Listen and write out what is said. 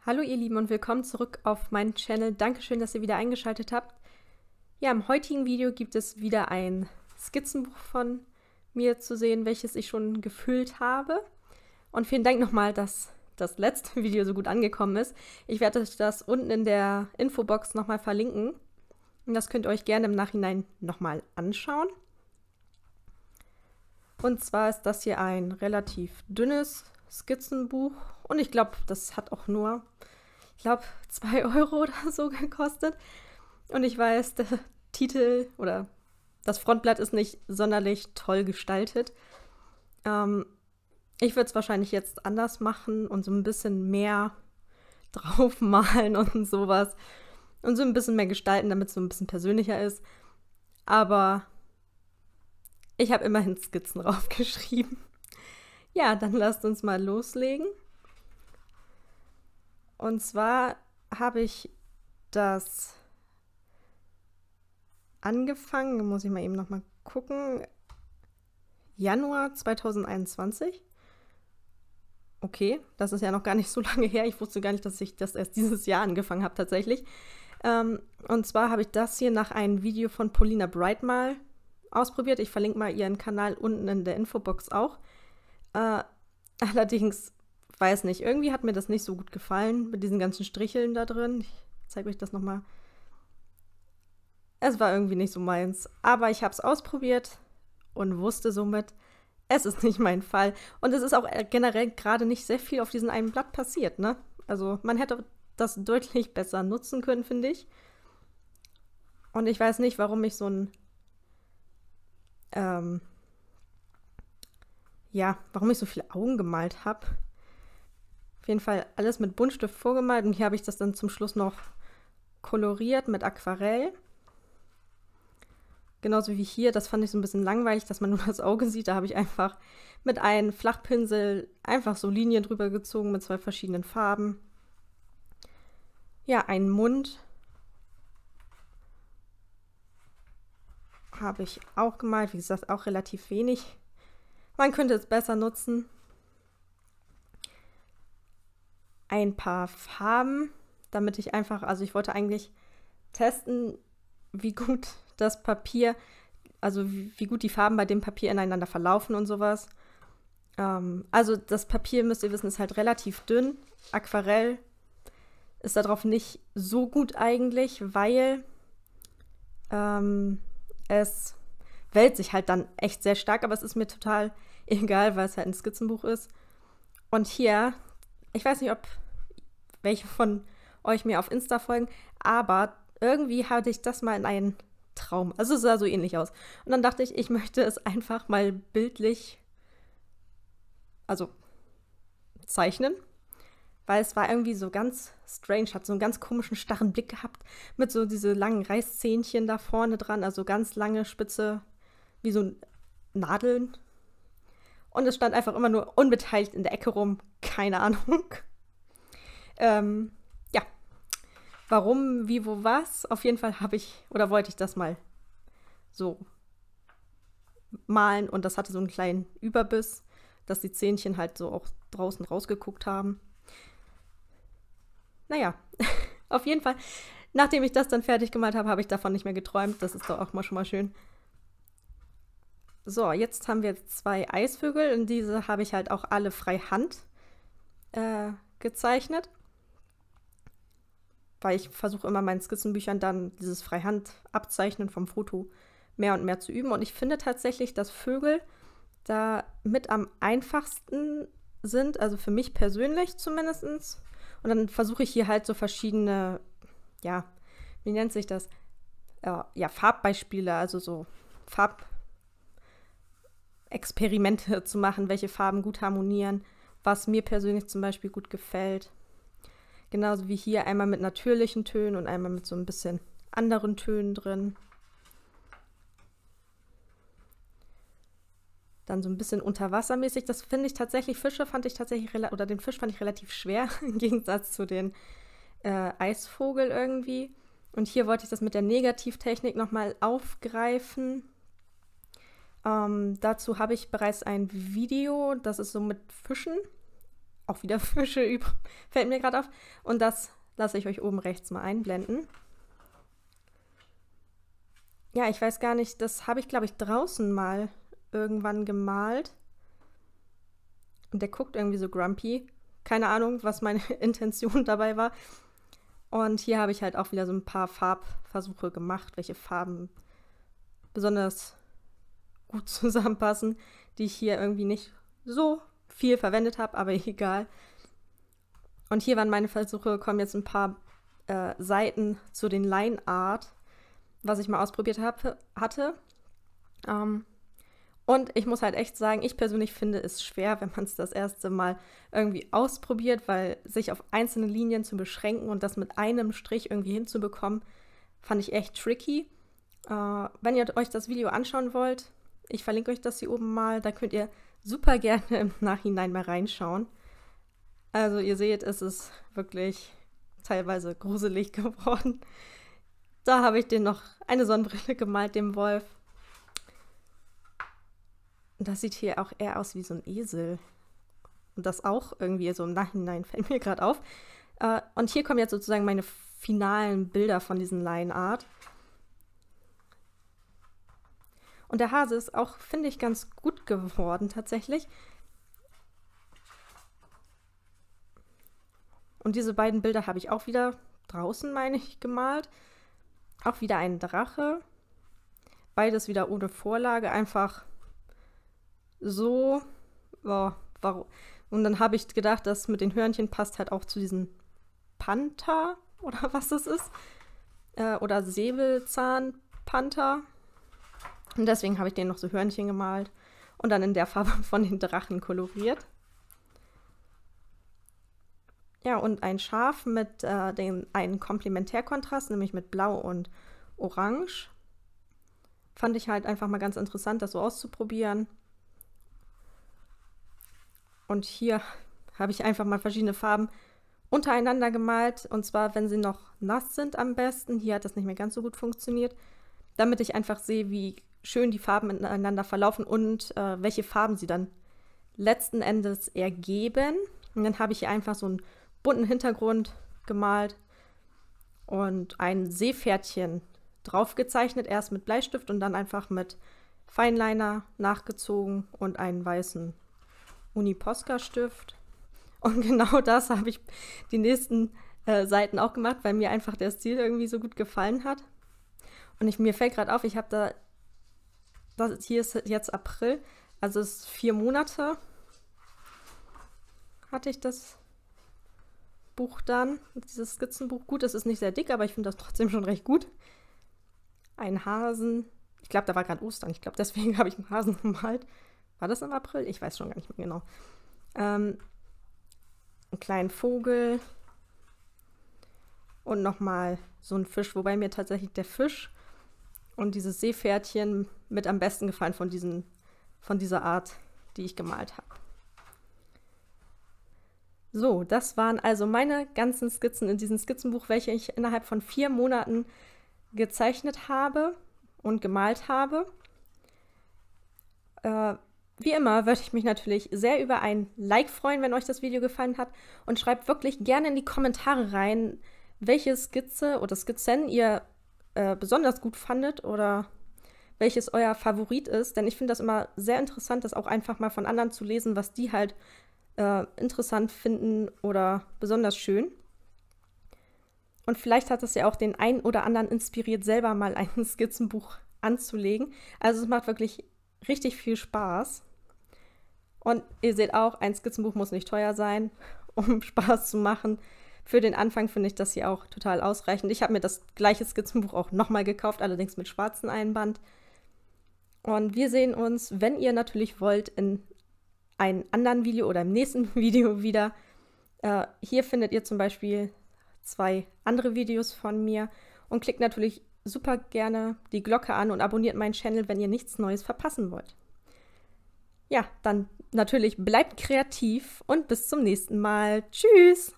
Hallo ihr Lieben und willkommen zurück auf meinen Channel. Dankeschön, dass ihr wieder eingeschaltet habt. Ja, im heutigen Video gibt es wieder ein Skizzenbuch von mir zu sehen, welches ich schon gefüllt habe. Und vielen Dank nochmal, dass das letzte Video so gut angekommen ist. Ich werde euch das unten in der Infobox nochmal verlinken. Und das könnt ihr euch gerne im Nachhinein nochmal anschauen. Und zwar ist das hier ein relativ dünnes Skizzenbuch. Und ich glaube, das hat auch nur, 2 Euro oder so gekostet. Und ich weiß, der Titel oder das Frontblatt ist nicht sonderlich toll gestaltet. Ich würde es wahrscheinlich jetzt anders machen und so ein bisschen mehr draufmalen und sowas. Und so ein bisschen mehr gestalten, damit es so ein bisschen persönlicher ist. Aber ich habe immerhin Skizzen draufgeschrieben. Ja, dann lasst uns mal loslegen. Und zwar habe ich das angefangen, da muss ich mal eben noch mal gucken, Januar 2021. Okay, das ist ja noch gar nicht so lange her. Ich wusste gar nicht, dass ich das erst dieses Jahr angefangen habe tatsächlich. Und zwar habe ich das hier nach einem Video von Paulina Bright mal ausprobiert. Ich verlinke mal ihren Kanal unten in der Infobox auch. Allerdings, weiß nicht, irgendwie hat mir das nicht so gut gefallen mit diesen ganzen Stricheln da drin. Ich zeige euch das nochmal. Es war irgendwie nicht so meins, aber ich habe es ausprobiert und wusste somit, es ist nicht mein Fall. Und es ist auch generell gerade nicht sehr viel auf diesem einen Blatt passiert, ne? Also man hätte das deutlich besser nutzen können, finde ich. Und ich weiß nicht, warum ich so ein warum ich so viele Augen gemalt habe. Auf jeden Fall alles mit Buntstift vorgemalt und hier habe ich das dann zum Schluss noch koloriert mit Aquarell. Genauso wie hier, das fand ich so ein bisschen langweilig, dass man nur das Auge sieht. Da habe ich einfach mit einem Flachpinsel einfach so Linien drüber gezogen mit 2 verschiedenen Farben. Ja, einen Mund habe ich auch gemalt. Wie gesagt, auch relativ wenig. Man könnte es besser nutzen. Ein paar Farben, damit ich einfach, also ich wollte eigentlich testen, wie gut das Papier, also wie gut die Farben bei dem Papier ineinander verlaufen und sowas. Also das Papier, müsst ihr wissen, ist halt relativ dünn. Aquarell ist darauf nicht so gut eigentlich, weil es wälzt sich halt dann echt sehr stark, aber es ist mir total egal, weil es halt ein Skizzenbuch ist. Und hier, ich weiß nicht, ob welche von euch mir auf Insta folgen, aber irgendwie hatte ich das mal in einen Traum. Also es sah so ähnlich aus. Und dann dachte ich, ich möchte es einfach mal bildlich, also zeichnen, weil es war irgendwie so ganz strange, hat so einen ganz komischen, starren Blick gehabt, mit so diese langen Reißzähnchen da vorne dran, also ganz lange, spitze, wie so Nadeln. Und es stand einfach immer nur unbeteiligt in der Ecke rum, keine Ahnung. Ja, warum, wie, wo, was? Auf jeden Fall wollte ich das mal so malen und das hatte so einen kleinen Überbiss, dass die Zähnchen halt so auch draußen rausgeguckt haben. Naja, auf jeden Fall, nachdem ich das dann fertig gemalt habe, habe ich davon nicht mehr geträumt. Das ist doch auch mal schon mal schön. So, jetzt haben wir 2 Eisvögel und diese habe ich halt auch alle freihand gezeichnet. Weil ich versuche immer meinen Skizzenbüchern dann dieses Freihand-Abzeichnen vom Foto mehr und mehr zu üben. Und ich finde tatsächlich, dass Vögel da mit am einfachsten sind, also für mich persönlich zumindest. Und dann versuche ich hier halt so verschiedene, ja, wie nennt sich das? Ja, Farbbeispiele, also so Farbexperimente zu machen, welche Farben gut harmonieren, was mir persönlich zum Beispiel gut gefällt. Genauso wie hier einmal mit natürlichen Tönen und einmal mit so ein bisschen anderen Tönen drin. Dann so ein bisschen unterwassermäßig. Das finde ich tatsächlich, den Fisch fand ich relativ schwer, im Gegensatz zu den Eisvogel irgendwie. Und hier wollte ich das mit der Negativtechnik nochmal aufgreifen. Dazu habe ich bereits ein Video, das ist so mit Fischen auch wieder Fische über, fällt mir gerade auf. Und das lasse ich euch oben rechts mal einblenden. Ja, ich weiß gar nicht, das habe ich, glaube ich, draußen mal irgendwann gemalt. Und der guckt irgendwie so grumpy. Keine Ahnung, was meine Intention dabei war. Und hier habe ich halt auch wieder so ein paar Farbversuche gemacht, welche Farben besonders gut zusammenpassen, die ich hier irgendwie nicht so viel verwendet habe, aber egal. Und hier waren meine Versuche, kommen jetzt ein paar Seiten zu den Line Art, was ich mal ausprobiert hatte. Und ich muss halt echt sagen, ich persönlich finde es schwer, wenn man es das erste Mal irgendwie ausprobiert, weil sich auf einzelne Linien zu beschränken und das mit einem Strich irgendwie hinzubekommen, fand ich echt tricky. Wenn ihr euch das Video anschauen wollt, ich verlinke euch das hier oben mal, da könnt ihr super gerne im Nachhinein mal reinschauen. Also ihr seht, es ist wirklich teilweise gruselig geworden. Da habe ich den noch eine Sonnenbrille gemalt, dem Wolf. Das sieht hier auch eher aus wie so ein Esel. Und das auch irgendwie so im Nachhinein fällt mir gerade auf. Und hier kommen jetzt sozusagen meine finalen Bilder von diesen Line Art. Und der Hase ist auch, finde ich, ganz gut geworden tatsächlich. Und diese beiden Bilder habe ich auch wieder draußen, meine ich, gemalt. Auch wieder ein Drache. Beides wieder ohne Vorlage, einfach so. Oh, warum? Und dann habe ich gedacht, das mit den Hörnchen passt halt auch zu diesem Panther oder was das ist. Oder Säbelzahnpanther. Und deswegen habe ich den noch so Hörnchen gemalt und dann in der Farbe von den Drachen koloriert. Ja, und ein Schaf mit einem Komplementärkontrast, nämlich mit Blau und Orange. Fand ich halt einfach mal ganz interessant, das so auszuprobieren. Und hier habe ich einfach mal verschiedene Farben untereinander gemalt. Und zwar, wenn sie noch nass sind am besten. Hier hat das nicht mehr ganz so gut funktioniert. Damit ich einfach sehe, wie schön die Farben ineinander verlaufen und welche Farben sie dann letzten Endes ergeben. Und dann habe ich hier einfach so einen bunten Hintergrund gemalt und ein Seepferdchen drauf gezeichnet. Erst mit Bleistift und dann einfach mit Feinliner nachgezogen und einen weißen Uni-Posca-Stift. Und genau das habe ich die nächsten Seiten auch gemacht, weil mir einfach der Stil irgendwie so gut gefallen hat. Und mir fällt gerade auf, ich habe hier ist jetzt April, also es ist 4 Monate hatte ich das Buch dann, dieses Skizzenbuch. Gut, es ist nicht sehr dick, aber ich finde das trotzdem schon recht gut. Ein Hasen. Ich glaube, da war gerade Ostern. Ich glaube, deswegen habe ich einen Hasen gemalt. War das im April? Ich weiß schon gar nicht mehr genau. Einen kleinen Vogel. Und nochmal so ein Fisch, wobei mir tatsächlich der Fisch und dieses Seepferdchen mit am besten gefallen von dieser Art, die ich gemalt habe. So, das waren also meine ganzen Skizzen in diesem Skizzenbuch, welche ich innerhalb von 4 Monaten gezeichnet habe und gemalt habe. Wie immer würde ich mich natürlich sehr über ein Like freuen, wenn euch das Video gefallen hat. Und schreibt wirklich gerne in die Kommentare rein, welche Skizze oder Skizzen ihr besonders gut fandet oder welches euer Favorit ist. Denn ich finde das immer sehr interessant, das auch einfach mal von anderen zu lesen, was die halt interessant finden oder besonders schön. Und vielleicht hat es ja auch den einen oder anderen inspiriert, selber mal ein Skizzenbuch anzulegen. Also es macht wirklich richtig viel Spaß. Und ihr seht auch, ein Skizzenbuch muss nicht teuer sein, um Spaß zu machen. Für den Anfang finde ich das hier auch total ausreichend. Ich habe mir das gleiche Skizzenbuch auch nochmal gekauft, allerdings mit schwarzem Einband. Und wir sehen uns, wenn ihr natürlich wollt, in einem anderen Video oder im nächsten Video wieder. Hier findet ihr zum Beispiel 2 andere Videos von mir und klickt natürlich super gerne die Glocke an und abonniert meinen Channel, wenn ihr nichts Neues verpassen wollt. Ja, dann natürlich bleibt kreativ und bis zum nächsten Mal. Tschüss!